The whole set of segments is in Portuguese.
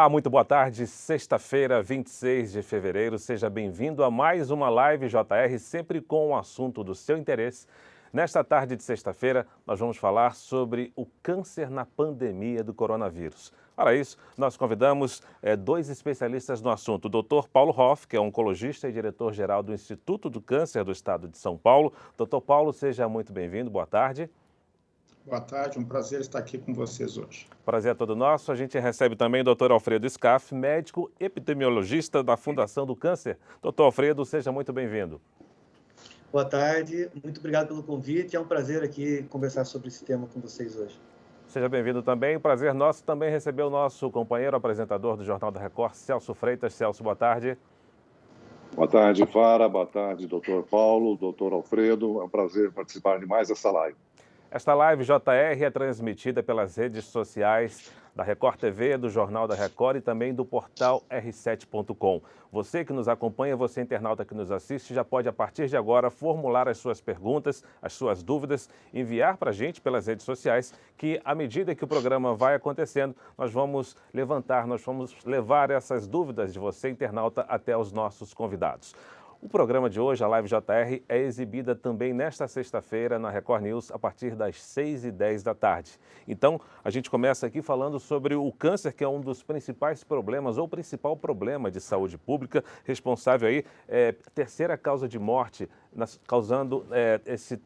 Olá, muito boa tarde. Sexta-feira, 26 de fevereiro. Seja bem-vindo a mais uma live JR, sempre com um assunto do seu interesse. Nesta tarde de sexta-feira, nós vamos falar sobre o câncer na pandemia do coronavírus. Para isso, nós convidamos dois especialistas no assunto. O Dr. Paulo Hoff, que é oncologista e diretor-geral do Instituto do Câncer do Estado de São Paulo. Dr. Paulo, seja muito bem-vindo. Boa tarde. Boa tarde, um prazer estar aqui com vocês hoje. Prazer é todo nosso. A gente recebe também o Dr. Alfredo Scaff, médico epidemiologista da Fundação do Câncer. Dr. Alfredo, seja muito bem-vindo. Boa tarde, muito obrigado pelo convite. É um prazer aqui conversar sobre esse tema com vocês hoje. Seja bem-vindo também. Prazer nosso também receber o nosso companheiro, apresentador do Jornal da Record, Celso Freitas. Celso, boa tarde. Boa tarde, Fara. Boa tarde, doutor Paulo, doutor Alfredo. É um prazer participar de mais essa live. Esta live JR é transmitida pelas redes sociais da Record TV, do Jornal da Record e também do portal r7.com. Você que nos acompanha, você internauta que nos assiste, já pode a partir de agora formular as suas perguntas, as suas dúvidas, enviar para a gente pelas redes sociais, que à medida que o programa vai acontecendo, nós vamos levar essas dúvidas de você internauta até os nossos convidados. O programa de hoje, a Live JR, é exibida também nesta sexta-feira na Record News, a partir das 6h10 da tarde. Então, a gente começa aqui falando sobre o câncer, que é um dos principais problemas, ou principal problema de saúde pública, responsável aí, terceira causa de morte, causando esse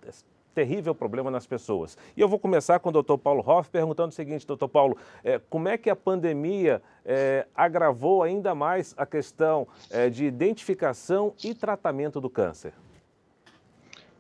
terrível problema nas pessoas. E eu vou começar com o Dr. Paulo Hoff perguntando o seguinte, Dr. Paulo, como é que a pandemia agravou ainda mais a questão de identificação e tratamento do câncer?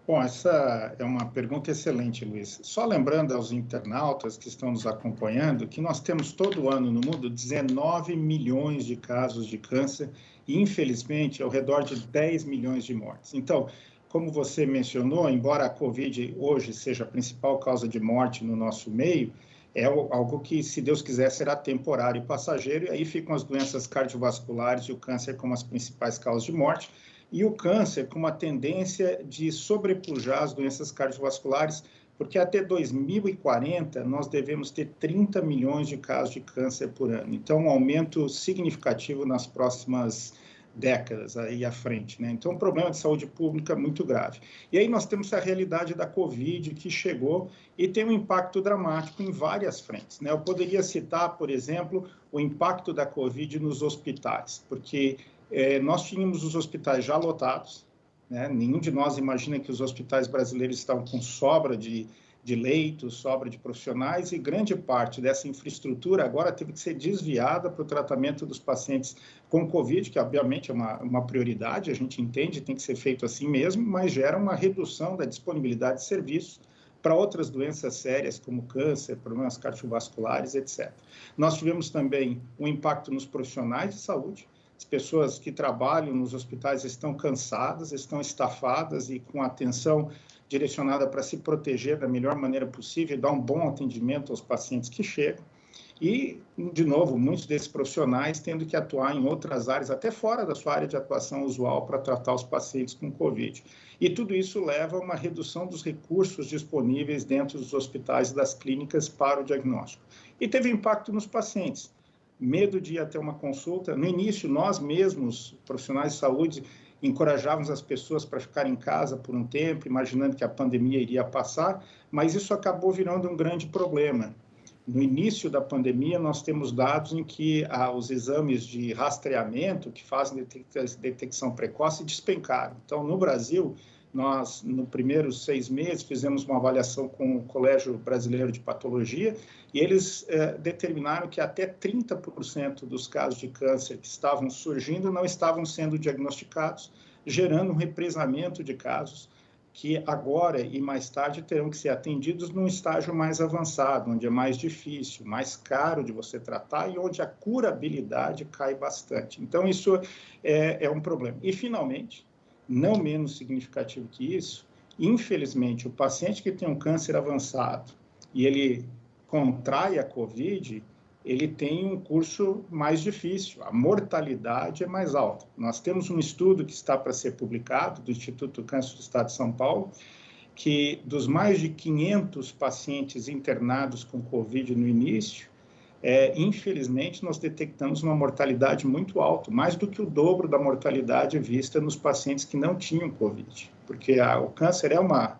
Bom, essa é uma pergunta excelente, Luiz. Só lembrando aos internautas que estão nos acompanhando que nós temos todo ano no mundo 19 milhões de casos de câncer e, infelizmente, ao redor de 10 milhões de mortes. Então, como você mencionou, embora a Covid hoje seja a principal causa de morte no nosso meio, é algo que, se Deus quiser, será temporário e passageiro, e aí ficam as doenças cardiovasculares e o câncer como as principais causas de morte, e o câncer com uma tendência de sobrepujar as doenças cardiovasculares, porque até 2040 nós devemos ter 30 milhões de casos de câncer por ano. Então, um aumento significativo nas próximas décadas aí à frente, né? Então, um problema de saúde pública muito grave. E aí nós temos a realidade da Covid que chegou e tem um impacto dramático em várias frentes, né? Eu poderia citar, por exemplo, o impacto da Covid nos hospitais, porque nós tínhamos os hospitais já lotados, né? Nenhum de nós imagina que os hospitais brasileiros estavam com sobra de leitos, sobra de profissionais, e grande parte dessa infraestrutura agora teve que ser desviada para o tratamento dos pacientes com Covid, que obviamente é uma prioridade, a gente entende, tem que ser feito assim mesmo, mas gera uma redução da disponibilidade de serviços para outras doenças sérias, como câncer, problemas cardiovasculares, etc. Nós tivemos também um impacto nos profissionais de saúde. As pessoas que trabalham nos hospitais estão cansadas, estão estafadas e com atenção direcionada para se proteger da melhor maneira possível e dar um bom atendimento aos pacientes que chegam. E, de novo, muitos desses profissionais tendo que atuar em outras áreas, até fora da sua área de atuação usual, para tratar os pacientes com Covid. E tudo isso leva a uma redução dos recursos disponíveis dentro dos hospitais e das clínicas para o diagnóstico. E teve impacto nos pacientes. Medo de ir até uma consulta. No início, nós mesmos, profissionais de saúde, encorajávamos as pessoas para ficarem em casa por um tempo, imaginando que a pandemia iria passar, mas isso acabou virando um grande problema. No início da pandemia, nós temos dados em que os exames de rastreamento, que fazem detecção precoce, despencaram. Então, no Brasil, nós, nos primeiros 6 meses, fizemos uma avaliação com o Colégio Brasileiro de Patologia e eles determinaram que até 30% dos casos de câncer que estavam surgindo não estavam sendo diagnosticados, gerando um represamento de casos que agora e mais tarde terão que ser atendidos num estágio mais avançado, onde é mais difícil, mais caro de você tratar e onde a curabilidade cai bastante. Então, isso é um problema. E, finalmente, não menos significativo que isso, infelizmente, o paciente que tem um câncer avançado e ele contrai a Covid, ele tem um curso mais difícil, a mortalidade é mais alta. Nós temos um estudo que está para ser publicado, do Instituto do Câncer do Estado de São Paulo, que dos mais de 500 pacientes internados com Covid no início, infelizmente, nós detectamos uma mortalidade muito alta, mais do que o dobro da mortalidade vista nos pacientes que não tinham Covid, porque o câncer é uma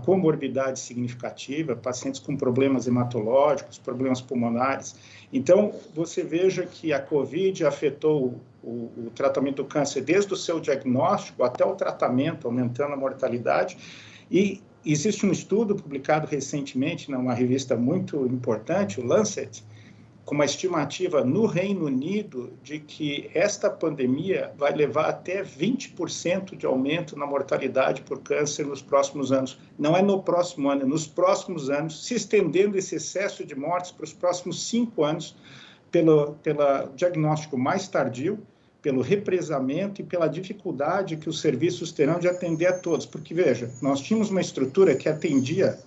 comorbidade significativa, pacientes com problemas hematológicos, problemas pulmonares. Então, você veja que a Covid afetou o tratamento do câncer desde o seu diagnóstico até o tratamento, aumentando a mortalidade. E existe um estudo publicado recentemente numa revista muito importante, o Lancet, com uma estimativa no Reino Unido de que esta pandemia vai levar até 20% de aumento na mortalidade por câncer nos próximos anos. Não é no próximo ano, é nos próximos anos, se estendendo esse excesso de mortes para os próximos 5 anos, pelo diagnóstico mais tardio, pelo represamento e pela dificuldade que os serviços terão de atender a todos. Porque, veja, nós tínhamos uma estrutura que atendia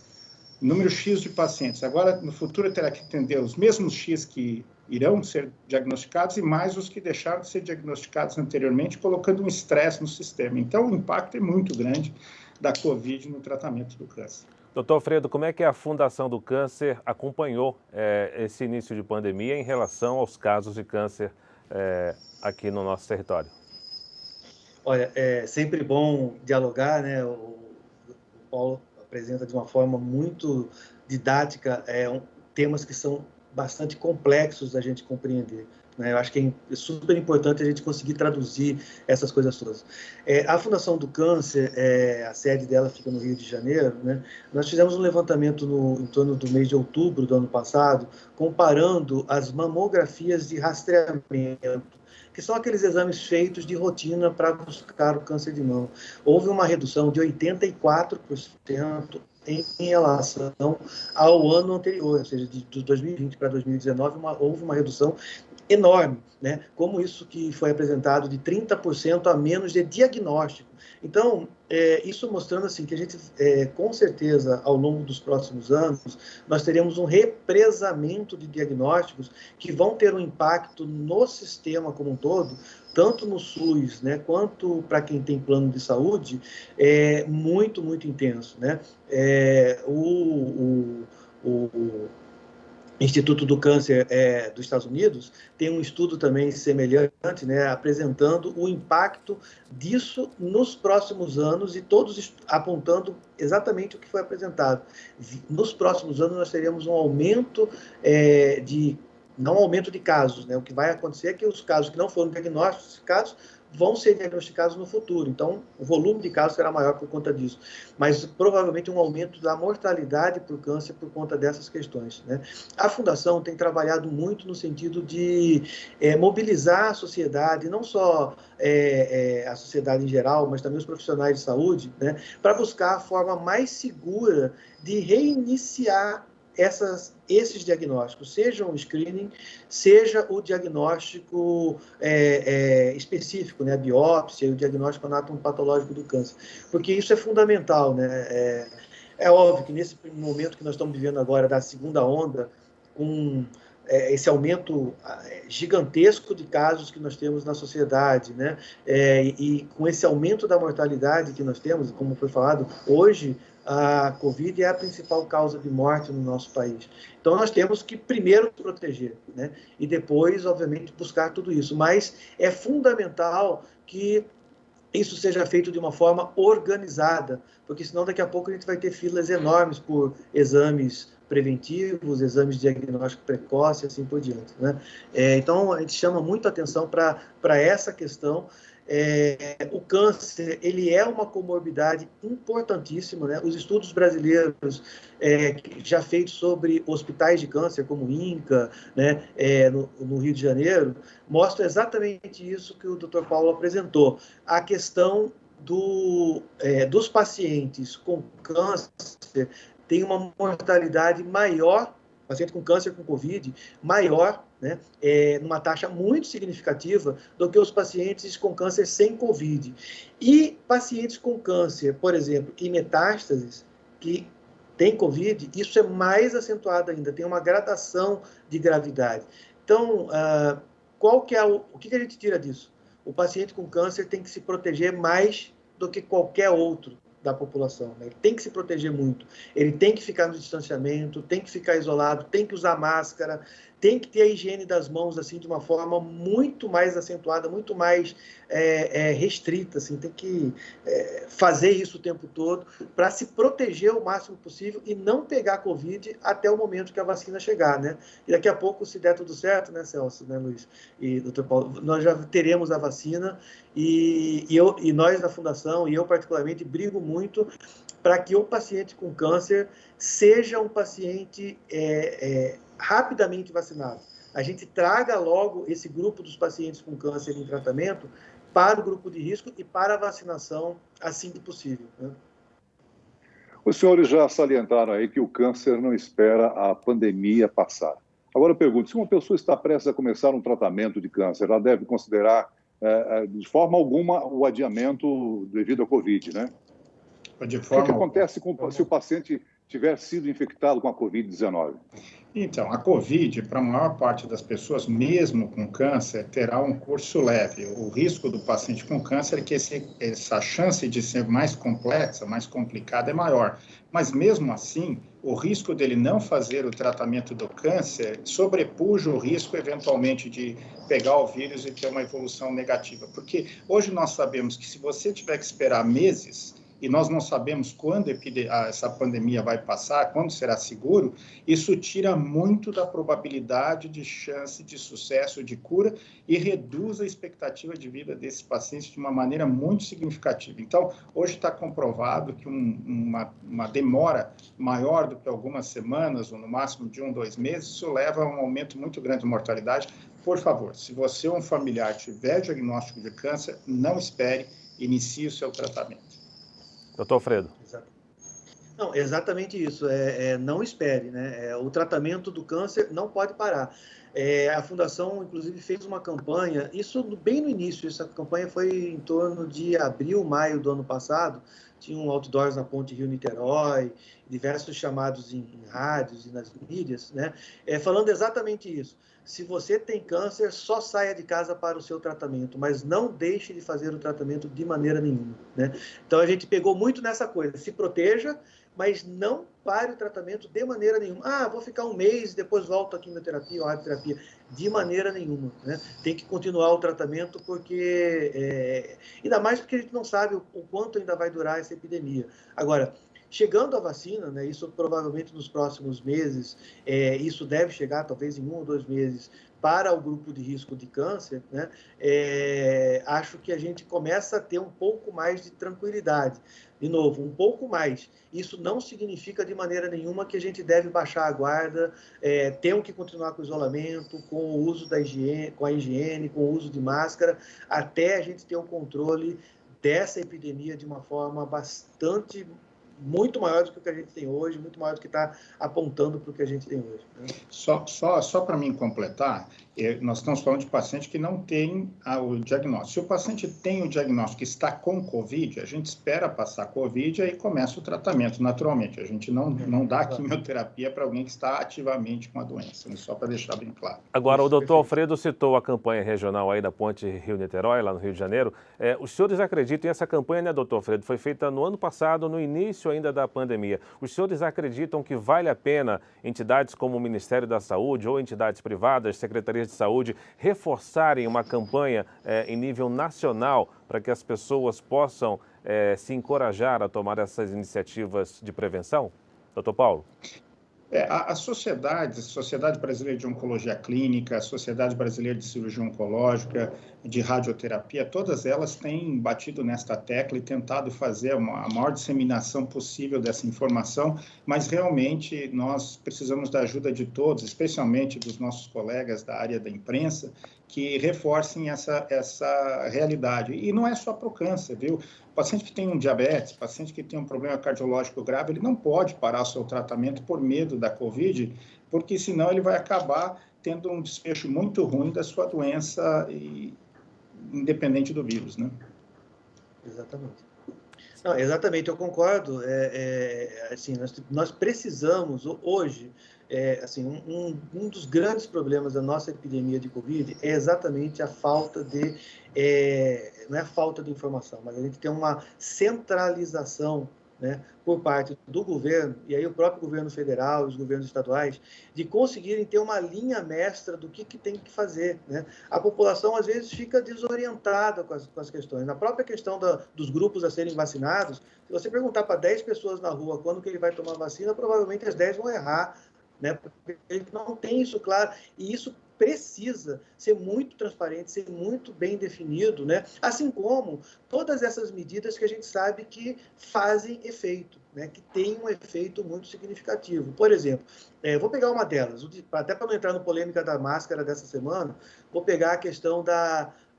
número X de pacientes. Agora, no futuro, terá que atender os mesmos X que irão ser diagnosticados e mais os que deixaram de ser diagnosticados anteriormente, colocando um estresse no sistema. Então, o impacto é muito grande da Covid no tratamento do câncer. Doutor Alfredo, como é que a Fundação do Câncer acompanhou esse início de pandemia em relação aos casos de câncer aqui no nosso território? Olha, é sempre bom dialogar, né? O Paulo apresenta de uma forma muito didática temas que são bastante complexos da gente compreender, né? Eu acho que é super importante a gente conseguir traduzir essas coisas todas. A Fundação do Câncer, a sede dela fica no Rio de Janeiro, né? Nós fizemos um levantamento em torno do mês de outubro do ano passado, comparando as mamografias de rastreamento, que são aqueles exames feitos de rotina para buscar o câncer de mama. Houve uma redução de 84% em relação ao ano anterior, ou seja, de 2020 para 2019, houve uma redução enorme, né? Como isso que foi apresentado de 30% a menos de diagnóstico. Então, isso mostrando assim que a gente, com certeza, ao longo dos próximos anos, nós teremos um represamento de diagnósticos que vão ter um impacto no sistema como um todo, tanto no SUS, né, quanto para quem tem plano de saúde, muito, muito intenso, né? O Instituto do Câncer dos Estados Unidos tem um estudo também semelhante, né, apresentando o impacto disso nos próximos anos e todos apontando exatamente o que foi apresentado. Nos próximos anos nós teremos um aumento não um aumento de casos, né? O que vai acontecer é que os casos que não foram diagnosticados vão ser diagnosticados no futuro. Então, o volume de casos será maior por conta disso. Mas, provavelmente, um aumento da mortalidade por câncer por conta dessas questões, né? A Fundação tem trabalhado muito no sentido de mobilizar a sociedade, não só a sociedade em geral, mas também os profissionais de saúde, né, para buscar a forma mais segura de reiniciar esses diagnósticos, seja o screening, seja o diagnóstico específico, né, a biópsia e o diagnóstico anatomopatológico do câncer, porque isso é fundamental, né? É óbvio que nesse momento que nós estamos vivendo agora da segunda onda, com esse aumento gigantesco de casos que nós temos na sociedade, né? E com esse aumento da mortalidade que nós temos, como foi falado, hoje a Covid é a principal causa de morte no nosso país. Então, nós temos que primeiro nos proteger, né? E depois, obviamente, buscar tudo isso. Mas é fundamental que isso seja feito de uma forma organizada, porque senão daqui a pouco a gente vai ter filas enormes por exames preventivos, exames de diagnóstico precoce e assim por diante, né? Então, a gente chama muito atenção para essa questão. O câncer, ele é uma comorbidade importantíssima, né? Os estudos brasileiros já feitos sobre hospitais de câncer, como o INCA, né, no Rio de Janeiro, mostram exatamente isso que o Dr. Paulo apresentou. A questão dos pacientes com câncer tem uma mortalidade maior, paciente com câncer com Covid, maior, né, numa taxa muito significativa do que os pacientes com câncer sem Covid. E pacientes com câncer, por exemplo, em metástases, que tem Covid, isso é mais acentuado ainda, tem uma gradação de gravidade. Então, o que a gente tira disso? O paciente com câncer tem que se proteger mais do que qualquer outro da população, né? Ele tem que se proteger muito, ele tem que ficar no distanciamento, tem que ficar isolado, tem que usar máscara, tem que ter a higiene das mãos assim de uma forma muito mais acentuada, muito mais restrita, assim, tem que fazer isso o tempo todo para se proteger o máximo possível e não pegar Covid até o momento que a vacina chegar, né? E daqui a pouco, se der tudo certo, né, Celso, né, Luiz e doutor Paulo, nós já teremos a vacina e nós na Fundação, e eu particularmente, brigo muito para que o paciente com câncer seja um paciente rapidamente vacinado. A gente traga logo esse grupo dos pacientes com câncer em tratamento para o grupo de risco e para a vacinação assim que possível, né? Os senhores já salientaram aí que o câncer não espera a pandemia passar. Agora eu pergunto, se uma pessoa está prestes a começar um tratamento de câncer, ela deve considerar de forma alguma o adiamento devido à Covid, né? O que acontece se o paciente tiver sido infectado com a Covid-19? Então, a Covid, para a maior parte das pessoas, mesmo com câncer, terá um curso leve. O risco do paciente com câncer é que essa chance de ser mais complexa, mais complicada, é maior. Mas, mesmo assim, o risco dele não fazer o tratamento do câncer sobrepuja o risco, eventualmente, de pegar o vírus e ter uma evolução negativa. Porque hoje nós sabemos que se você tiver que esperar meses, e nós não sabemos quando essa pandemia vai passar, quando será seguro, isso tira muito da probabilidade de chance de sucesso, de cura, e reduz a expectativa de vida desses pacientes de uma maneira muito significativa. Então, hoje está comprovado que uma demora maior do que algumas semanas, ou no máximo de 1, 2 meses, isso leva a um aumento muito grande de mortalidade. Por favor, se você ou um familiar tiver diagnóstico de câncer, não espere, inicie o seu tratamento. Doutor Alfredo. Não, exatamente isso. Não espere, né? O tratamento do câncer não pode parar. A Fundação, inclusive, fez uma campanha, isso bem no início, essa campanha foi em torno de abril, maio do ano passado, tinham outdoors na Ponte Rio-Niterói, diversos chamados em rádios e nas mídias, né? Falando exatamente isso. Se você tem câncer, só saia de casa para o seu tratamento, mas não deixe de fazer o tratamento de maneira nenhuma, né? Então, a gente pegou muito nessa coisa, se proteja, mas não pare o tratamento de maneira nenhuma. Vou ficar um mês e depois volto à quimioterapia ou à radioterapia. De maneira nenhuma, né? Tem que continuar o tratamento porque... ainda mais porque a gente não sabe o quanto ainda vai durar essa epidemia. Agora, chegando a vacina, né, isso provavelmente nos próximos meses, isso deve chegar talvez em 1 ou 2 meses para o grupo de risco de câncer, né, acho que a gente começa a ter um pouco mais de tranquilidade. De novo, um pouco mais. Isso não significa de maneira nenhuma que a gente deve baixar a guarda, temos que continuar com o isolamento, com o uso da higiene, com o uso de máscara, até a gente ter um controle dessa epidemia de uma forma muito maior do que o que a gente tem hoje, muito maior do que está apontando para o que a gente tem hoje, né? Só para mim completar, nós estamos falando de paciente que não tem o diagnóstico. Se o paciente tem o diagnóstico e está com Covid, a gente espera passar Covid e aí começa o tratamento, naturalmente. A gente não dá quimioterapia para alguém que está ativamente com a doença, só para deixar bem claro. Agora, o doutor Alfredo citou a campanha regional aí da Ponte Rio-Niterói, lá no Rio de Janeiro. Os senhores acreditam, e essa campanha, né, doutor Alfredo, foi feita no ano passado, no início ainda da pandemia. Os senhores acreditam que vale a pena entidades como o Ministério da Saúde ou entidades privadas, secretarias de saúde, reforçarem uma campanha em nível nacional para que as pessoas possam se encorajar a tomar essas iniciativas de prevenção? Doutor Paulo. A Sociedade Brasileira de Oncologia Clínica, a Sociedade Brasileira de Cirurgia Oncológica, de Radioterapia, todas elas têm batido nesta tecla e tentado fazer a maior disseminação possível dessa informação, mas realmente nós precisamos da ajuda de todos, especialmente dos nossos colegas da área da imprensa, que reforcem essa realidade. E não é só para o câncer, viu? O paciente que tem um diabetes, paciente que tem um problema cardiológico grave, ele não pode parar o seu tratamento por medo da Covid, porque senão ele vai acabar tendo um desfecho muito ruim da sua doença, independente do vírus, né? Exatamente. Não, exatamente, eu concordo. Assim, nós precisamos hoje, assim, um dos grandes problemas da nossa epidemia de Covid é exatamente a falta não é a falta de informação, mas a gente tem uma centralização né, por parte do governo, e aí o próprio governo federal e os governos estaduais, de conseguirem ter uma linha mestra do que tem que fazer, né? A população, às vezes, fica desorientada com as questões. Na própria questão dos grupos a serem vacinados, se você perguntar para 10 pessoas na rua quando que ele vai tomar vacina, provavelmente as 10 vão errar, né? Porque ele não tem isso claro, e isso precisa ser muito transparente, ser muito bem definido, né? Assim como todas essas medidas que a gente sabe que fazem efeito, né? Que tem um efeito muito significativo. Por exemplo, vou pegar uma delas, até para não entrar no polêmica da máscara dessa semana, vou pegar a questão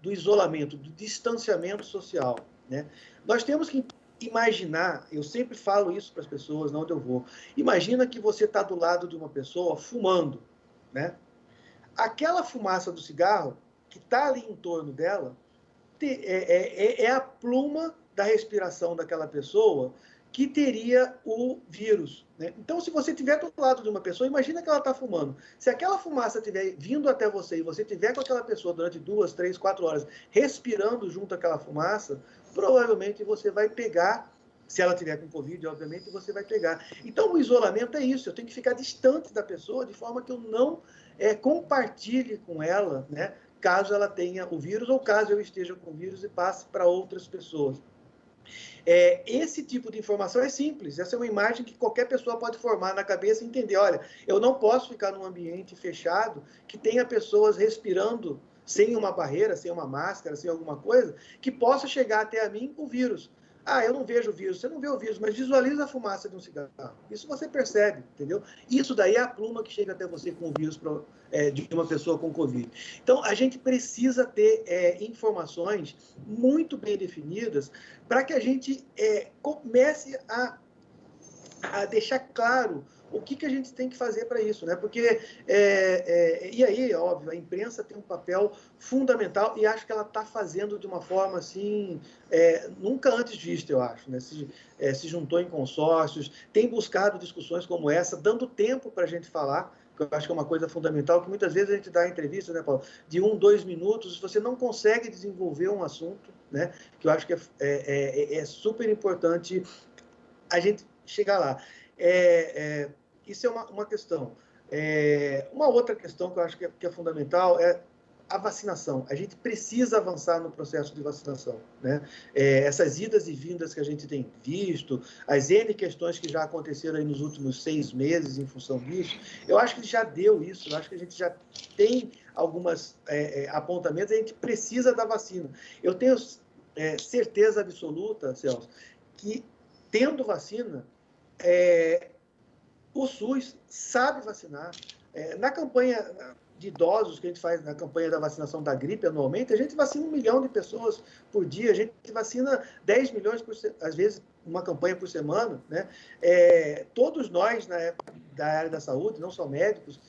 do isolamento, do distanciamento social, né? Nós temos que imaginar, eu sempre falo isso para as pessoas, onde eu vou, imagina que você está do lado de uma pessoa fumando, né? Aquela fumaça do cigarro que está ali em torno dela é a pluma da respiração daquela pessoa que teria o vírus, né? Então, se você estiver do lado de uma pessoa, imagina que ela está fumando. Se aquela fumaça estiver vindo até você e você estiver com aquela pessoa durante 2, 3, 4 horas respirando junto àquela fumaça, provavelmente você vai pegar. Se ela tiver com Covid, obviamente, você vai pegar. Então, o isolamento é isso. Eu tenho que ficar distante da pessoa de forma que eu não compartilhe com ela, né, caso ela tenha o vírus ou caso eu esteja com o vírus e passe para outras pessoas. Esse tipo de informação é simples. Essa é uma imagem que qualquer pessoa pode formar na cabeça e entender. Olha, eu não posso ficar num ambiente fechado que tenha pessoas respirando sem uma barreira, sem uma máscara, sem alguma coisa, que possa chegar até a mim o vírus. Ah, eu não vejo o vírus. Você não vê o vírus, mas visualiza a fumaça de um cigarro. Isso você percebe, entendeu? Isso daí é a pluma que chega até você com o vírus de uma pessoa com Covid. Então, a gente precisa ter informações muito bem definidas para que a gente comece a deixar claro o que a gente tem que fazer para isso, né? Porque, e aí, óbvio, a imprensa tem um papel fundamental e acho que ela está fazendo de uma forma, assim, nunca antes vista, eu acho, né? Se juntou em consórcios, tem buscado discussões como essa, dando tempo para a gente falar, que eu acho que é uma coisa fundamental, que muitas vezes a gente dá entrevistas, né, Paulo, de 1, 2 minutos, você não consegue desenvolver um assunto, né? Que eu acho que é super importante a gente chegar lá. Isso é uma questão. Uma outra questão que eu acho que é fundamental é a vacinação. A gente precisa avançar no processo de vacinação, né? Essas idas e vindas que a gente tem visto, as N questões que já aconteceram aí nos últimos 6 meses em função disso, eu acho que já deu isso, eu acho que a gente já tem algumas apontamentos, a gente precisa da vacina. Eu tenho certeza absoluta, Celso, que tendo vacina, o SUS sabe vacinar. Na campanha de idosos que a gente faz, na campanha da vacinação da gripe anualmente, a gente vacina 1 milhão de pessoas por dia, a gente vacina 10 milhões, às vezes, uma campanha por semana, né? Todos nós, da área da saúde, não só médicos,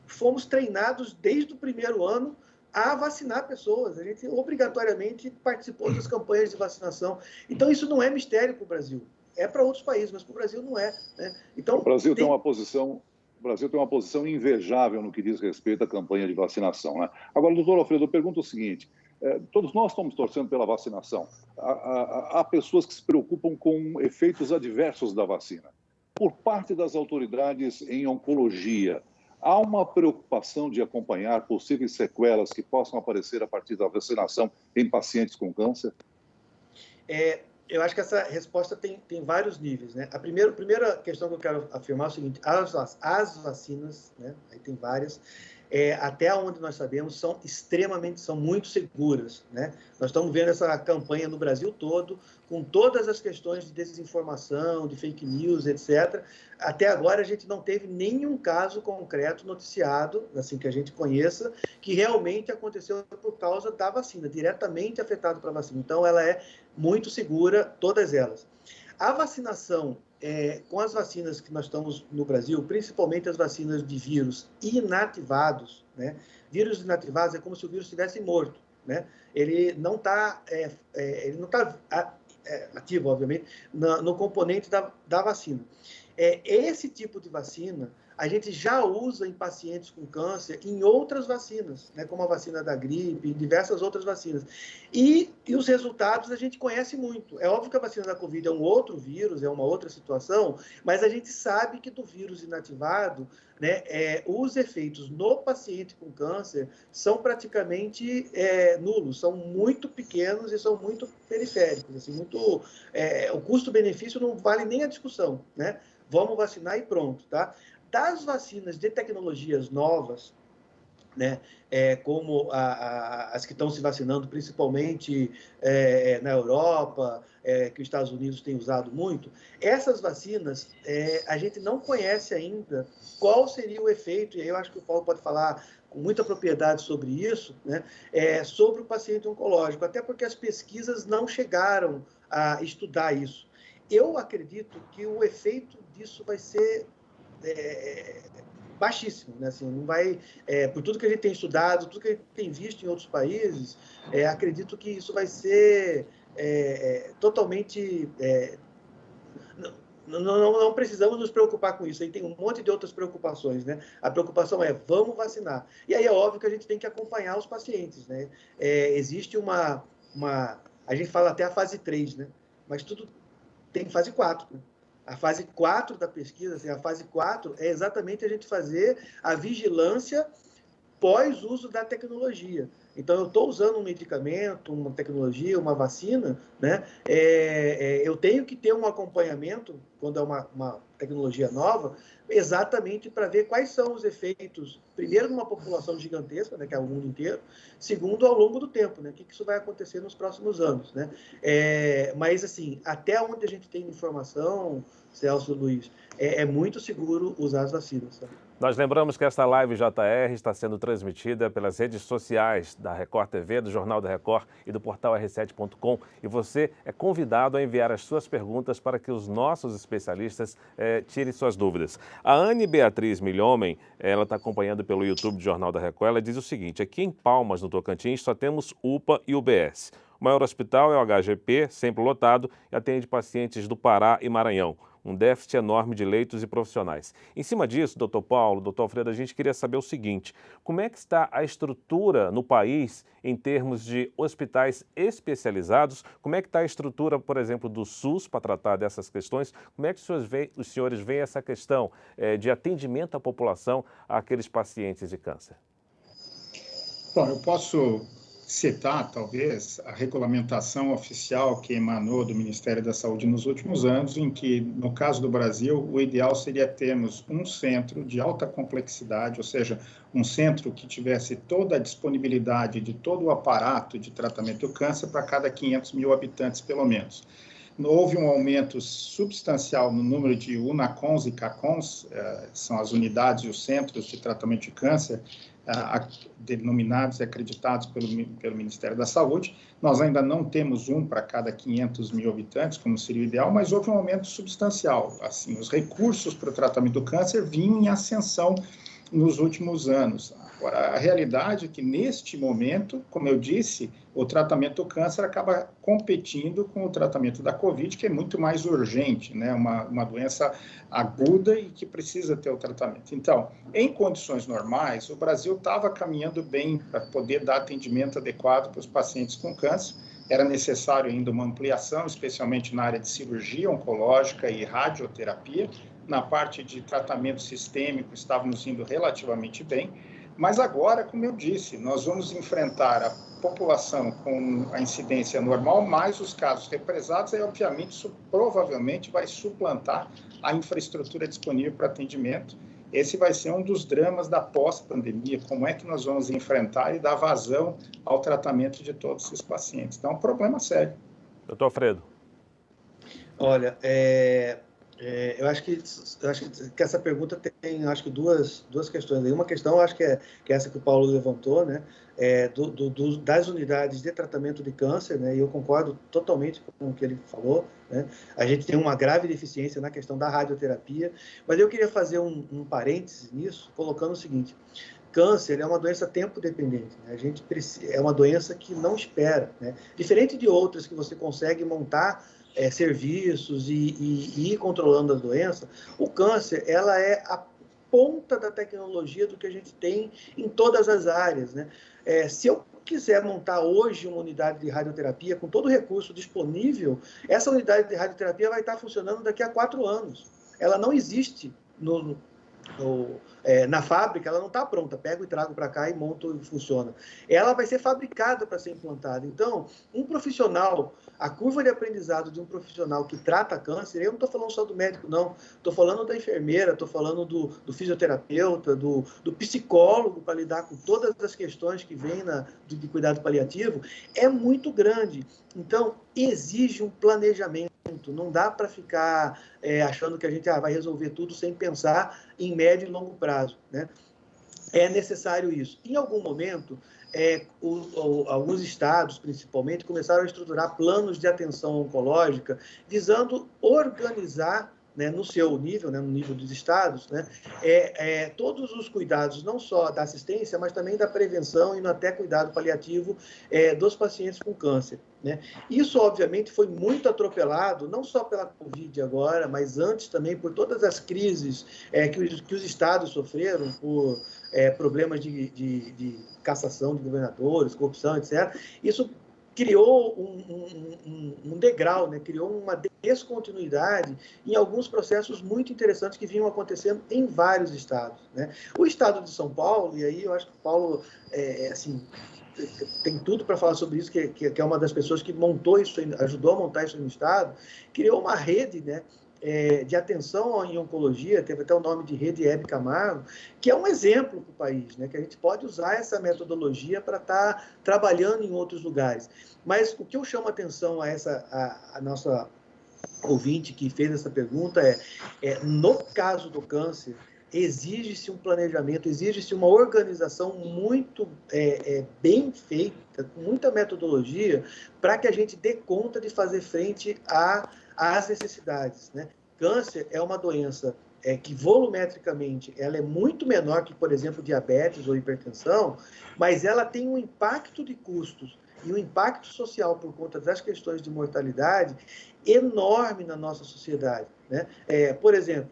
fomos treinados desde o primeiro ano a vacinar pessoas. A gente obrigatoriamente participou das campanhas de vacinação. Então, isso não é mistério para o Brasil. É para outros países, mas para o Brasil não é, né? Então, o Brasil tem uma posição invejável no que diz respeito à campanha de vacinação, né? Agora, doutor Alfredo, eu pergunto o seguinte, todos nós estamos torcendo pela vacinação. Há pessoas que se preocupam com efeitos adversos da vacina. Por parte das autoridades em oncologia, há uma preocupação de acompanhar possíveis sequelas que possam aparecer a partir da vacinação em pacientes com câncer? Eu acho que essa resposta tem vários níveis, né? A primeira questão que eu quero afirmar é o seguinte: as vacinas, né? Aí tem várias, até onde nós sabemos, são muito seguras, né? Nós estamos vendo essa campanha no Brasil todo, com todas as questões de desinformação, de fake news, etc. Até agora a gente não teve nenhum caso concreto noticiado, assim que a gente conheça, que realmente aconteceu por causa da vacina, diretamente afetado pela vacina. Então, ela é muito segura, todas elas. A vacinação, com as vacinas que nós estamos no Brasil, principalmente as vacinas de vírus inativados, né? Vírus inativados é como se o vírus estivesse morto, né? Ele não está ativo, obviamente, no componente da vacina. Esse tipo de vacina, a gente já usa em pacientes com câncer em outras vacinas, né, como a vacina da gripe e diversas outras vacinas. E os resultados a gente conhece muito. É óbvio que a vacina da Covid é um outro vírus, é uma outra situação, mas a gente sabe que do vírus inativado, né, os efeitos no paciente com câncer são praticamente nulos, são muito pequenos e são muito periféricos. Assim, o custo-benefício não vale nem a discussão, né? Vamos vacinar e pronto, tá? Das vacinas de tecnologias novas, né, como as que estão se vacinando, principalmente na Europa, que os Estados Unidos têm usado muito, essas vacinas, a gente não conhece ainda qual seria o efeito, e aí eu acho que o Paulo pode falar com muita propriedade sobre isso, né, sobre o paciente oncológico, até porque as pesquisas não chegaram a estudar isso. Eu acredito que o efeito disso vai ser baixíssimo, né? Assim, não vai, por tudo que a gente tem estudado, tudo que a gente tem visto em outros países, acredito que isso vai ser totalmente... Não precisamos nos preocupar com isso, aí tem um monte de outras preocupações, né? A preocupação é, vamos vacinar. E aí é óbvio que a gente tem que acompanhar os pacientes, né? Existe a gente fala até a fase 3, né? Mas tudo tem fase 4, né? A fase 4 da pesquisa, assim, a fase 4 é exatamente a gente fazer a vigilância pós-uso da tecnologia. Então, eu estou usando um medicamento, uma tecnologia, uma vacina, né? Eu tenho que ter um acompanhamento, quando é uma tecnologia nova, exatamente para ver quais são os efeitos, primeiro, numa população gigantesca, né, que é o mundo inteiro, segundo, ao longo do tempo, né? O que isso vai acontecer nos próximos anos, né? Mas, assim, até onde a gente tem informação, Celso, Luiz, é muito seguro usar as vacinas, sabe? Nós lembramos que esta live JR está sendo transmitida pelas redes sociais da Record TV, do Jornal da Record e do portal r7.com. E você é convidado a enviar as suas perguntas para que os nossos especialistas tirem suas dúvidas. A Anne Beatriz Milhomem, ela está acompanhando pelo YouTube do Jornal da Record, ela diz o seguinte: aqui em Palmas, no Tocantins, só temos UPA e UBS. O maior hospital é o HGP, sempre lotado, e atende pacientes do Pará e Maranhão. Um déficit enorme de leitos e profissionais. Em cima disso, doutor Paulo, doutor Alfredo, a gente queria saber o seguinte: como é que está a estrutura no país em termos de hospitais especializados? Como é que está a estrutura, por exemplo, do SUS para tratar dessas questões? Como é que os senhores veem essa questão de atendimento à população àqueles pacientes de câncer? Bom, eu posso citar, talvez, a regulamentação oficial que emanou do Ministério da Saúde nos últimos anos, em que, no caso do Brasil, o ideal seria termos um centro de alta complexidade, ou seja, um centro que tivesse toda a disponibilidade de todo o aparato de tratamento do câncer para cada 500 mil habitantes, pelo menos. Houve um aumento substancial no número de UNACONs e CACONs, são as unidades e os centros de tratamento de câncer, denominados e acreditados pelo Ministério da Saúde. Nós ainda não temos um para cada 500 mil habitantes, como seria o ideal, mas houve um aumento substancial. Assim, os recursos para o tratamento do câncer vinham em ascensão nos últimos anos. Agora, a realidade é que, neste momento, como eu disse, o tratamento do câncer acaba competindo com o tratamento da Covid, que é muito mais urgente, né? Uma doença aguda e que precisa ter o tratamento. Então, em condições normais, o Brasil estava caminhando bem para poder dar atendimento adequado para os pacientes com câncer. Era necessário ainda uma ampliação, especialmente na área de cirurgia oncológica e radioterapia. Na parte de tratamento sistêmico, estávamos indo relativamente bem. Mas agora, como eu disse, nós vamos enfrentar a população com a incidência normal, mais os casos represados, e obviamente isso provavelmente vai suplantar a infraestrutura disponível para atendimento. Esse vai ser um dos dramas da pós-pandemia, como é que nós vamos enfrentar e dar vazão ao tratamento de todos esses pacientes. Então, é um problema sério. Doutor Alfredo. Olha, eu acho que essa pergunta tem, acho que duas questões. Uma questão, acho que é essa que o Paulo levantou, né? Das unidades de tratamento de câncer, né? E eu concordo totalmente com o que ele falou, né? A gente tem uma grave deficiência na questão da radioterapia, mas eu queria fazer um parêntese nisso, colocando o seguinte: câncer é uma doença tempo-dependente, né? É uma doença que não espera, né? Diferente de outras que você consegue montar serviços e ir controlando a doença, o câncer, ela é ponta da tecnologia do que a gente tem em todas as áreas, né? Se eu quiser montar hoje uma unidade de radioterapia com todo o recurso disponível, essa unidade de radioterapia vai estar funcionando daqui a 4 anos. Ela não existe na fábrica, ela não está pronta, pego e trago para cá e monto e funciona. Ela vai ser fabricada para ser implantada. Então, um profissional, a curva de aprendizado de um profissional que trata câncer, eu não estou falando só do médico, não. Estou falando da enfermeira, estou falando do fisioterapeuta, do psicólogo para lidar com todas as questões que vêm de cuidado paliativo, é muito grande. Então, exige um planejamento. Não dá para ficar achando que a gente vai resolver tudo sem pensar em médio e longo prazo, né? É necessário isso. Em algum momento, alguns estados, principalmente, começaram a estruturar planos de atenção oncológica, visando organizar, né, no seu nível, né, no nível dos estados, né, todos os cuidados, não só da assistência, mas também da prevenção e até cuidado paliativo dos pacientes com câncer, né? Isso, obviamente, foi muito atropelado, não só pela Covid agora, mas antes também por todas as crises que os estados sofreram, por problemas de cassação de governadores, corrupção, etc. Isso criou um degrau, né? Criou uma descontinuidade em alguns processos muito interessantes que vinham acontecendo em vários estados, né? O estado de São Paulo, e aí eu acho que o Paulo, assim, tem tudo para falar sobre isso, que é uma das pessoas que montou isso, ajudou a montar isso no estado, criou uma rede, né, de atenção em oncologia, teve até o nome de Rede Hebe Camargo, que é um exemplo para o país, né, que a gente pode usar essa metodologia para estar trabalhando em outros lugares. Mas o que eu chamo a atenção a nossa ouvinte que fez essa pergunta no caso do câncer, exige-se um planejamento, exige-se uma organização muito bem feita, com muita metodologia, para que a gente dê conta de fazer frente às necessidades, né? Câncer é uma doença que volumetricamente ela é muito menor que, por exemplo, diabetes ou hipertensão, mas ela tem um impacto de custos e um impacto social por conta das questões de mortalidade enorme na nossa sociedade, né? Por exemplo,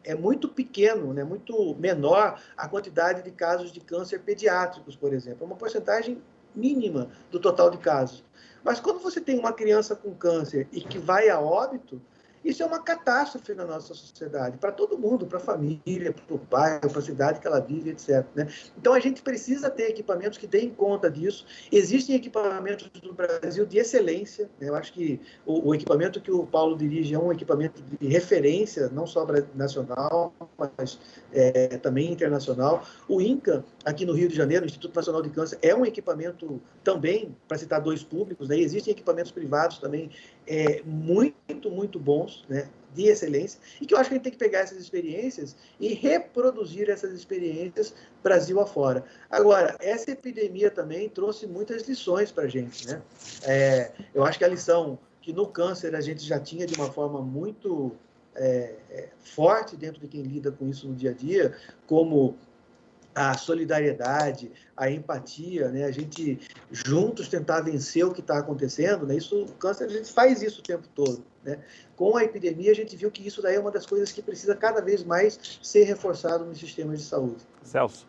é muito pequeno, né, muito menor a quantidade de casos de câncer pediátricos, por exemplo. É uma porcentagem mínima do total de casos. Mas quando você tem uma criança com câncer e que vai a óbito, isso é uma catástrofe na nossa sociedade, para todo mundo, para a família, para o bairro, para a cidade que ela vive, etc., né? Então, a gente precisa ter equipamentos que deem conta disso. Existem equipamentos no Brasil de excelência, né? Eu acho que o equipamento que o Paulo dirige é um equipamento de referência, não só nacional, mas também internacional. O INCA, aqui no Rio de Janeiro, o Instituto Nacional de Câncer, é um equipamento também, para citar 2 públicos, né? Existem equipamentos privados também muito, muito bons, né, de excelência, e que eu acho que a gente tem que pegar essas experiências e reproduzir essas experiências Brasil afora. Agora, essa epidemia também trouxe muitas lições para a gente, né? Eu acho que a lição que no câncer a gente já tinha de uma forma muito forte dentro de quem lida com isso no dia a dia, como a solidariedade, a empatia, né? A gente juntos tentar vencer o que está acontecendo, né? Isso, o câncer, a gente faz isso o tempo todo, né? Com a epidemia, a gente viu que isso daí é uma das coisas que precisa cada vez mais ser reforçado nos sistemas de saúde. Celso.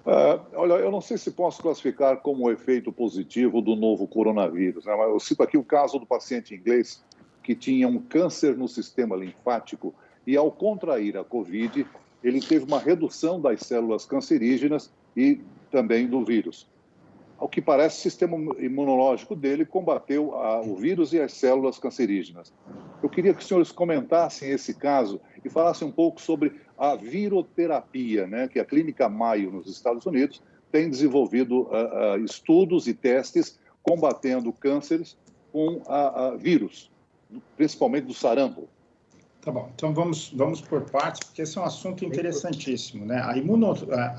Olha, eu não sei se posso classificar como um efeito positivo do novo coronavírus, né? Mas eu cito aqui o caso do paciente inglês que tinha um câncer no sistema linfático e, ao contrair a Covid, ele teve uma redução das células cancerígenas e também do vírus. Ao que parece, o sistema imunológico dele combateu o vírus e as células cancerígenas. Eu queria que os senhores comentassem esse caso e falassem um pouco sobre a viroterapia, né, que a Clínica Mayo, nos Estados Unidos, tem desenvolvido estudos e testes combatendo cânceres com vírus, principalmente do sarampo. Tá bom, então vamos por partes, porque esse é um assunto interessantíssimo, né?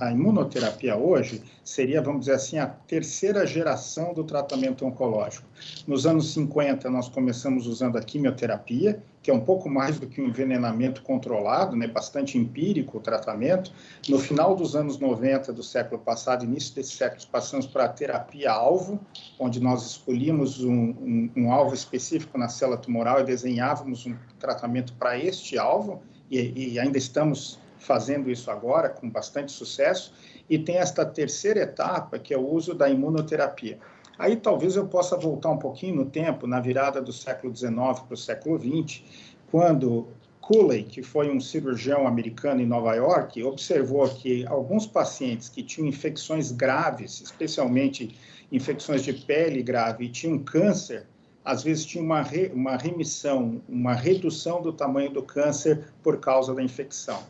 A imunoterapia hoje seria, vamos dizer assim, a 3ª geração do tratamento oncológico. Nos anos 50, nós começamos usando a quimioterapia, que é um pouco mais do que um envenenamento controlado, né? Bastante empírico o tratamento. No final dos anos 90 do século passado, início desse século, passamos para a terapia-alvo, onde nós escolhíamos um alvo específico na célula tumoral e desenhávamos um tratamento para este alvo, e ainda estamos fazendo isso agora com bastante sucesso, e tem esta terceira etapa, que é o uso da imunoterapia. Aí talvez eu possa voltar um pouquinho no tempo, na virada do século XIX para o século XX, quando Cooley, que foi um cirurgião americano em Nova York, observou que alguns pacientes que tinham infecções graves, especialmente infecções de pele grave, e tinham câncer, às vezes tinha uma remissão, uma redução do tamanho do câncer por causa da infecção.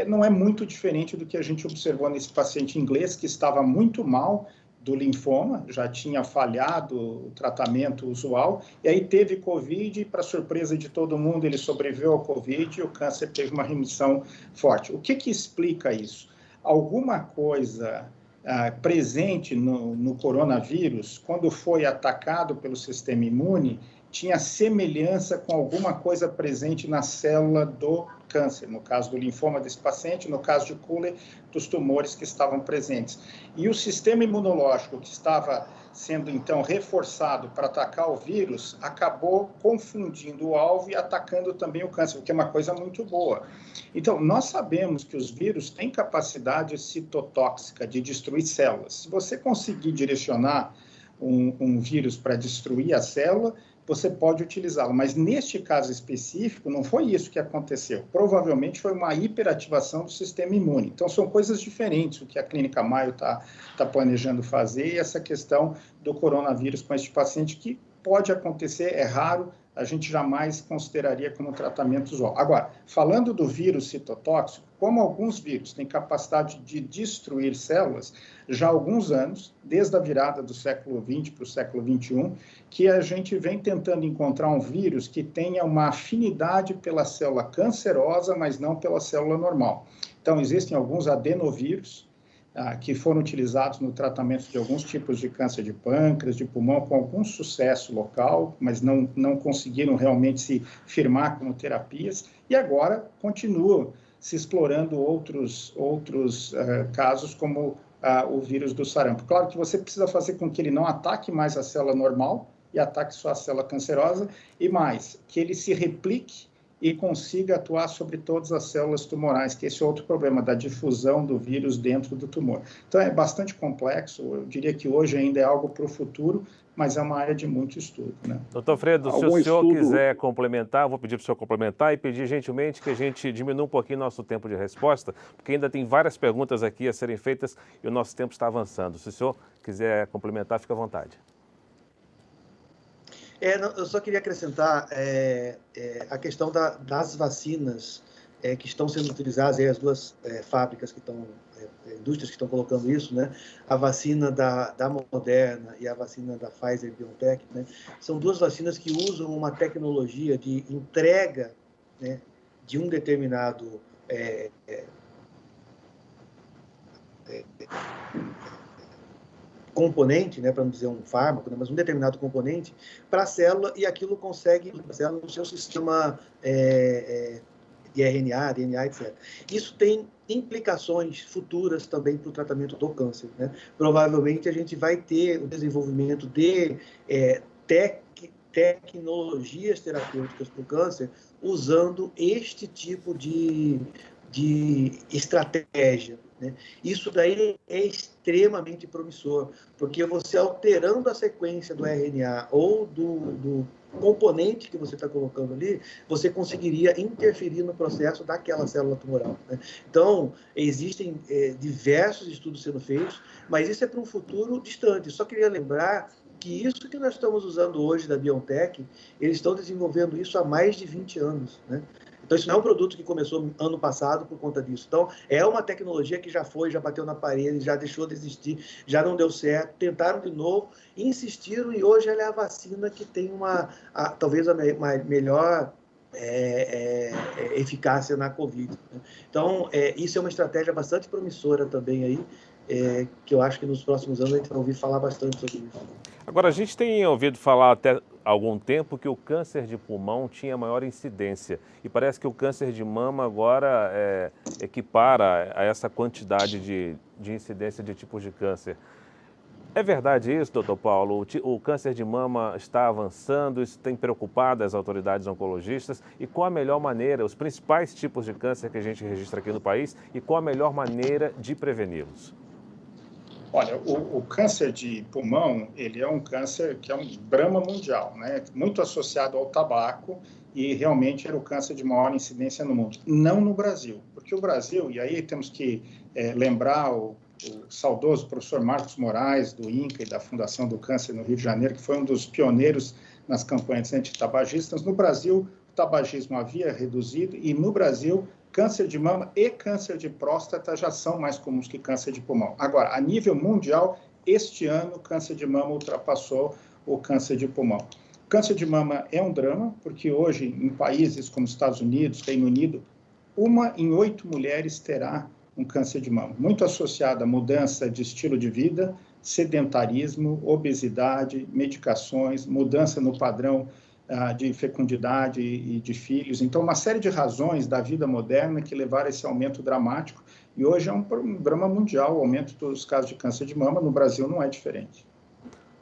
Não é muito diferente do que a gente observou nesse paciente inglês, que estava muito mal do linfoma, já tinha falhado o tratamento usual, e aí teve Covid, e para surpresa de todo mundo, ele sobreviveu ao Covid e o câncer teve uma remissão forte. O que explica isso? Alguma coisa presente no coronavírus, quando foi atacado pelo sistema imune, tinha semelhança com alguma coisa presente na célula do câncer, no caso do linfoma desse paciente, no caso de Cooley, dos tumores que estavam presentes. E o sistema imunológico que estava sendo, então, reforçado para atacar o vírus, acabou confundindo o alvo e atacando também o câncer, o que é uma coisa muito boa. Então, nós sabemos que os vírus têm capacidade citotóxica de destruir células. Se você conseguir direcionar um vírus para destruir a célula, você pode utilizá-lo, mas neste caso específico não foi isso que aconteceu. Provavelmente foi uma hiperativação do sistema imune. Então são coisas diferentes o que a Clínica Mayo está planejando fazer, e essa questão do coronavírus com este paciente, que pode acontecer, é raro, a gente jamais consideraria como tratamento usual. Agora, falando do vírus citotóxico, como alguns vírus têm capacidade de destruir células, já há alguns anos, desde a virada do século XX para o século XXI, que a gente vem tentando encontrar um vírus que tenha uma afinidade pela célula cancerosa, mas não pela célula normal. Então, existem alguns adenovírus, que foram utilizados no tratamento de alguns tipos de câncer de pâncreas, de pulmão, com algum sucesso local, mas não conseguiram realmente se firmar como terapias, e agora continuam se explorando outros casos, como o vírus do sarampo. Claro que você precisa fazer com que ele não ataque mais a célula normal e ataque só a célula cancerosa, e mais, que ele se replique e consiga atuar sobre todas as células tumorais, que esse é outro problema da difusão do vírus dentro do tumor. Então, é bastante complexo, eu diria que hoje ainda é algo para o futuro, mas é uma área de muito estudo, né? Doutor Fredo, se o senhor quiser complementar, vou pedir para o senhor complementar e pedir gentilmente que a gente diminua um pouquinho nosso tempo de resposta, porque ainda tem várias perguntas aqui a serem feitas e o nosso tempo está avançando. Se o senhor quiser complementar, fique à vontade. Eu só queria acrescentar a questão das vacinas que estão sendo utilizadas, as duas fábricas que estão, indústrias que estão colocando isso, né? A vacina da Moderna e a vacina da Pfizer-BioNTech, né? São duas vacinas que usam uma tecnologia de entrega, né, de um determinado componente, né, para não dizer um fármaco, né, mas um determinado componente para a célula, e aquilo consegue a célula no seu sistema de RNA, DNA, etc. Isso tem implicações futuras também para o tratamento do câncer, né? Provavelmente a gente vai ter o desenvolvimento de tecnologias terapêuticas para o câncer usando este tipo de estratégia, né? Isso daí é extremamente promissor, porque você alterando a sequência do RNA ou do componente que você está colocando ali, você conseguiria interferir no processo daquela célula tumoral, né? Então, existem diversos estudos sendo feitos, mas isso é para um futuro distante. Só queria lembrar que isso que nós estamos usando hoje da BioNTech, eles estão desenvolvendo isso há mais de 20 anos, né? Então, isso não é um produto que começou ano passado por conta disso. Então, é uma tecnologia que já bateu na parede, já deixou de existir, já não deu certo, tentaram de novo, insistiram, e hoje ela é a vacina que tem talvez a melhor eficácia na Covid, né? Então, isso é uma estratégia bastante promissora também aí, que eu acho que nos próximos anos a gente vai ouvir falar bastante sobre isso. Agora, a gente tem ouvido falar até há algum tempo que o câncer de pulmão tinha maior incidência, e parece que o câncer de mama agora equipara a essa quantidade de incidência de tipos de câncer. É verdade isso, doutor Paulo? O câncer de mama está avançando, isso tem preocupado as autoridades oncologistas. E qual a melhor maneira, os principais tipos de câncer que a gente registra aqui no país e qual a melhor maneira de preveni-los? Olha, o câncer de pulmão, ele é um câncer que é um drama mundial, né? Muito associado ao tabaco e realmente era o câncer de maior incidência no mundo. Não no Brasil, porque o Brasil, e aí temos que lembrar o saudoso professor Marcos Moraes, do INCA e da Fundação do Câncer no Rio de Janeiro, que foi um dos pioneiros nas campanhas antitabagistas. No Brasil, o tabagismo havia reduzido e no Brasil, câncer de mama e câncer de próstata já são mais comuns que câncer de pulmão. Agora, a nível mundial, este ano, o câncer de mama ultrapassou o câncer de pulmão. O câncer de mama é um drama, porque hoje, em países como Estados Unidos, Reino Unido, 1 em 8 mulheres terá um câncer de mama, muito associado à mudança de estilo de vida, sedentarismo, obesidade, medicações, mudança no padrão de fecundidade e de filhos. Então, uma série de razões da vida moderna que levaram a esse aumento dramático. E hoje é um drama mundial o aumento dos casos de câncer de mama. No Brasil não é diferente.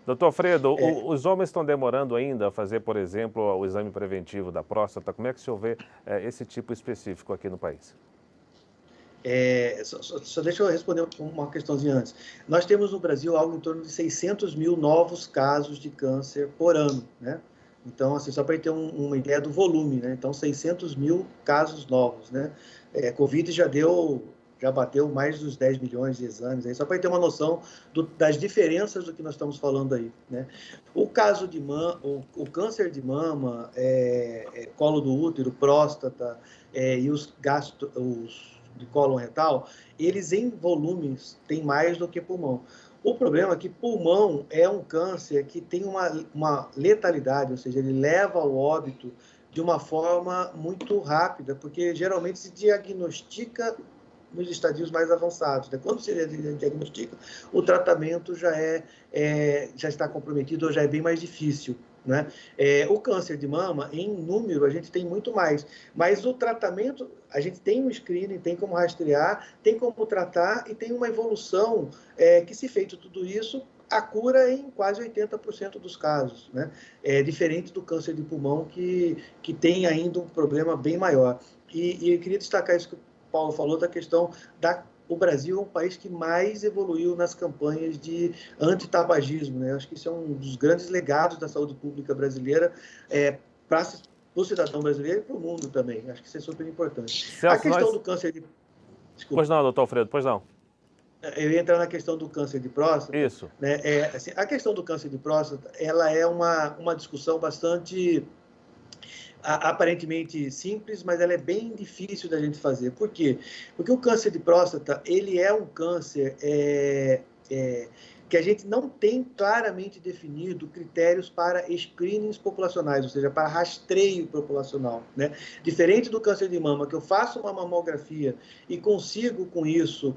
Doutor Alfredo, os homens estão demorando ainda a fazer, por exemplo, o exame preventivo da próstata. Como é que o senhor vê esse tipo específico aqui no país? Só deixa eu responder uma questãozinha antes. Nós temos no Brasil algo em torno de 600 mil novos casos de câncer por ano, né? Então, assim, só para ter uma ideia do volume, né? Então, 600 mil casos novos, né? Covid já bateu mais dos 10 milhões de exames, aí, só para ter uma noção das diferenças do que nós estamos falando aí, né? O caso de o câncer de mama, colo do útero, próstata e os de cólon retal, eles em volumes têm mais do que pulmão. O problema é que pulmão é um câncer que tem uma letalidade, ou seja, ele leva ao óbito de uma forma muito rápida, porque geralmente se diagnostica nos estadios mais avançados, né? Quando se diagnostica, o tratamento já está comprometido ou já é bem mais difícil, né? O câncer de mama, em número, a gente tem muito mais, mas o tratamento, a gente tem um screening, tem como rastrear, tem como tratar e tem uma evolução que, se feito tudo isso, a cura em quase 80% dos casos, né? Diferente do câncer de pulmão, que tem ainda um problema bem maior. E eu queria destacar isso que o Paulo falou, da questão o Brasil é um país que mais evoluiu nas campanhas de antitabagismo, né? Acho que isso é um dos grandes legados da saúde pública brasileira para o cidadão brasileiro e para o mundo também. Acho que isso é super importante. Celso, a questão do câncer de... Desculpa. Pois não, doutor Alfredo, pois não. Eu ia entrar na questão do câncer de próstata. Isso. Né? Assim, a questão do câncer de próstata, ela é uma discussão bastante... aparentemente simples, mas ela é bem difícil da gente fazer. Por quê? Porque o câncer de próstata, ele é um câncer que a gente não tem claramente definido critérios para screenings populacionais, ou seja, para rastreio populacional, né? Diferente do câncer de mama, que eu faço uma mamografia e consigo, com isso,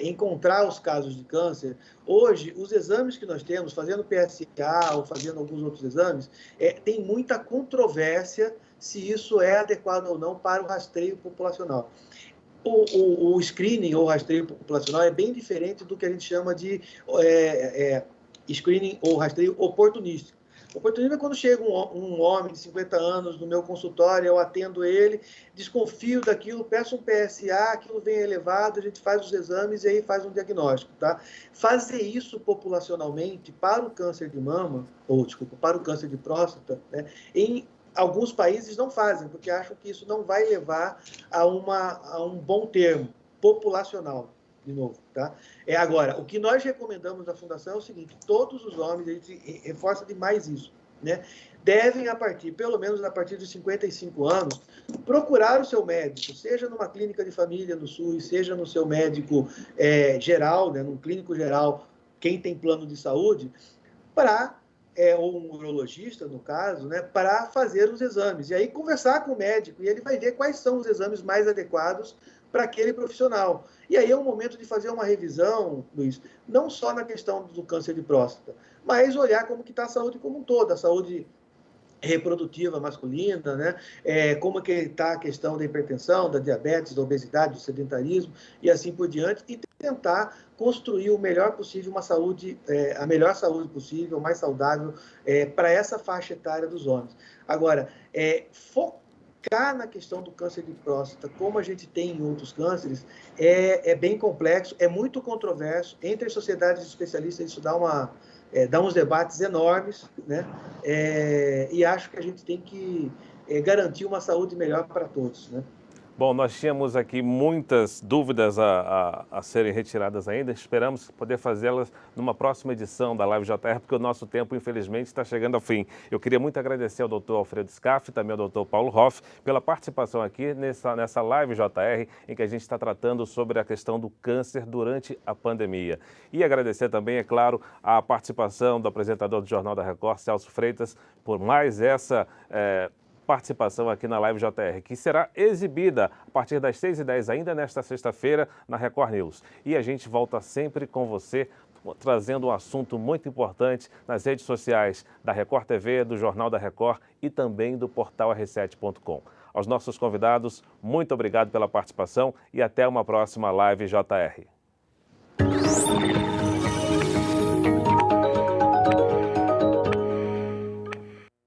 encontrar os casos de câncer, hoje, os exames que nós temos, fazendo PSA ou fazendo alguns outros exames, tem muita controvérsia se isso é adequado ou não para o rastreio populacional. O screening ou rastreio populacional é bem diferente do que a gente chama de screening ou rastreio oportunístico. Oportunismo é quando chega um homem de 50 anos no meu consultório, eu atendo ele, desconfio daquilo, peço um PSA, aquilo vem elevado, a gente faz os exames e aí faz um diagnóstico, tá? Fazer isso populacionalmente para o câncer de mama, para o câncer de próstata, né, em alguns países não fazem, porque acham que isso não vai levar a um bom termo populacional, de novo, tá? Agora, o que nós recomendamos na Fundação é o seguinte: todos os homens, a gente reforça demais isso, né? Devem, pelo menos a partir de 55 anos, procurar o seu médico, seja numa clínica de família no SUS, seja no seu médico geral, né, num clínico geral, quem tem plano de saúde, ou um urologista, no caso, né, para fazer os exames. E aí conversar com o médico, e ele vai ver quais são os exames mais adequados para aquele profissional. E aí é o momento de fazer uma revisão, Luiz, não só na questão do câncer de próstata, mas olhar como que está a saúde como um todo, a saúde reprodutiva masculina, né? Como que está a questão da hipertensão, da diabetes, da obesidade, do sedentarismo e assim por diante, e tentar construir o melhor possível uma saúde, a melhor saúde possível, mais saudável para essa faixa etária dos homens. Agora, focar na questão do câncer de próstata, como a gente tem em outros cânceres, é bem complexo, é muito controverso. Entre as sociedades de especialistas, isso dá uns debates enormes, né? E acho que a gente tem que garantir uma saúde melhor para todos, né? Bom, nós tínhamos aqui muitas dúvidas a serem retiradas ainda. Esperamos poder fazê-las numa próxima edição da Live JR, porque o nosso tempo, infelizmente, está chegando ao fim. Eu queria muito agradecer ao Dr. Alfredo Scaff e também ao Dr. Paulo Hoff pela participação aqui nessa Live JR, em que a gente está tratando sobre a questão do câncer durante a pandemia. E agradecer também, é claro, a participação do apresentador do Jornal da Record, Celso Freitas, por mais essa participação aqui na Live JR, que será exibida a partir das 6h10 ainda nesta sexta-feira na Record News. E a gente volta sempre com você, trazendo um assunto muito importante nas redes sociais da Record TV, do Jornal da Record e também do portal r7.com. Aos nossos convidados, muito obrigado pela participação e até uma próxima Live JR.